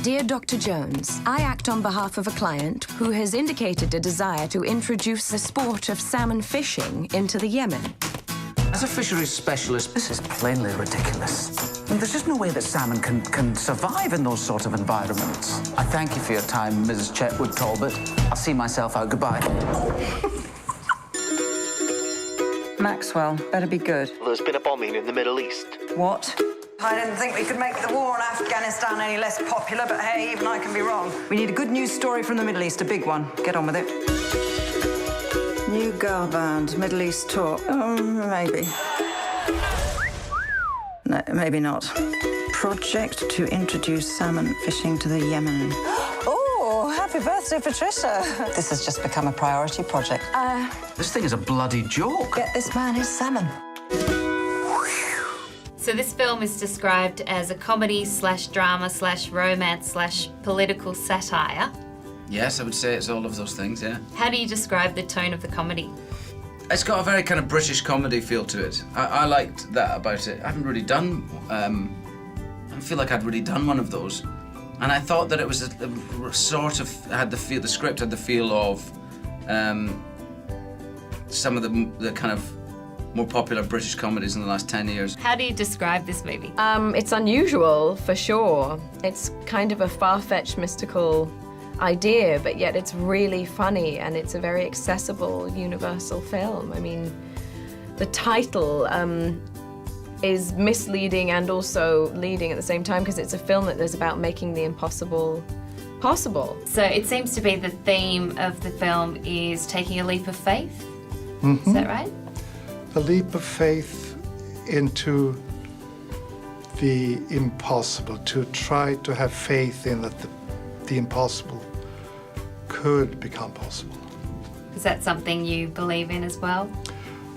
Dear Dr. Jones, I act on behalf of a client who has indicated a desire to introduce the sport of salmon fishing into the Yemen. As a fisheries specialist, this is plainly ridiculous. And there's just no way that salmon can survive in those sort of environments. I thank you for your time, Mrs. Chetwood Talbot. I'll see myself out. Goodbye. Maxwell, better be good. There's been a bombing in the Middle East. What? I didn't think we could make the war in Afghanistan any less popular, but hey, even I can be wrong. We need a good news story from the Middle East, a big one. Get on with it. New girl band, Middle East tour. Oh, maybe. No, maybe not. Project to introduce salmon fishing to the Yemen. Oh, happy birthday, Patricia. This has just become a priority project. This thing is a bloody joke. Get this man his salmon. So this film is described as a comedy / drama / romance / political satire. Yes, I would say it's all of those things, yeah. How do you describe the tone of the comedy? It's got a very kind of British comedy feel to it. I liked that about it. I haven't really done, I don't feel like I'd really done one of those. And I thought that it was a sort of, had the feel, the script had the feel of some of the kind of more popular British comedies in the last 10 years. How do you describe this movie? It's unusual, for sure. It's kind of a far-fetched, mystical idea, but yet it's really funny, and it's a very accessible, universal film. I mean, the title is misleading and also leading at the same time, because it's a film that is about making the impossible possible. So it seems to be the theme of the film is taking a leap of faith. Mm-hmm. Is that right? A leap of faith into the impossible, to try to have faith in that the impossible could become possible. Is that something you believe in as well?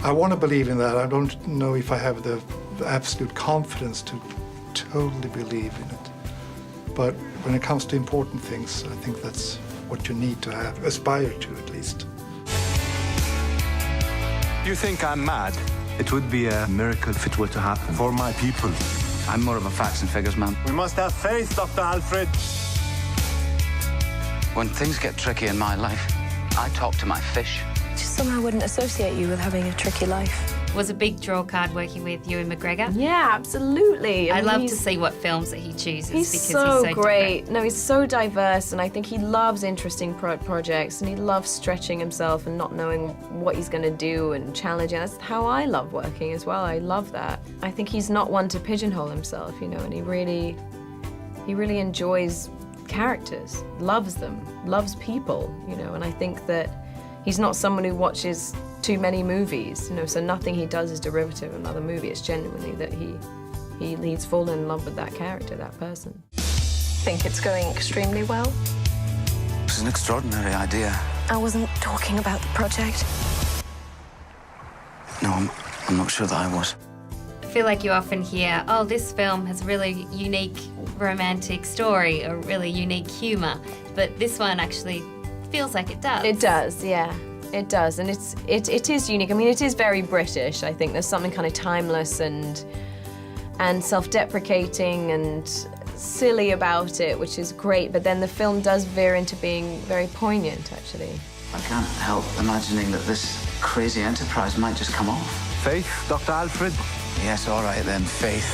I want to believe in that. I don't know if I have the absolute confidence to totally believe in it. But when it comes to important things, I think that's what you need to have, aspire to at least. You think I'm mad? It would be a miracle if it were to happen. For my people. I'm more of a facts and figures man. We must have faith, Dr. Alfred. When things get tricky in my life, I talk to my fish. Just somehow wouldn't associate you with having a tricky life. Was a big draw card working with Ewan McGregor. Yeah, absolutely. I love to see what films that he chooses He's because so he's so great. different. No, he's so diverse, and I think he loves interesting projects, and he loves stretching himself and not knowing what he's going to do and challenging. That's how I love working as well. I love that. I think he's not one to pigeonhole himself, you know, and he really enjoys characters, loves them, loves people, you know, and I think that he's not someone who watches too many movies, you know, so nothing he does is derivative of another movie. It's genuinely that he's fallen in love with that character, that person. Think it's going extremely well? It's an extraordinary idea. I wasn't talking about the project. No, I'm not sure that I was. I feel like you often hear, oh, this film has a really unique romantic story or really unique humour, but this one actually feels like it does. It does, yeah. It does, and it is unique. I mean, it is very British, I think. There's something kind of timeless and self-deprecating and silly about it, which is great, but then the film does veer into being very poignant, actually. I can't help imagining that this crazy enterprise might just come off. Faith, Dr. Alfred? Yes, all right then, faith.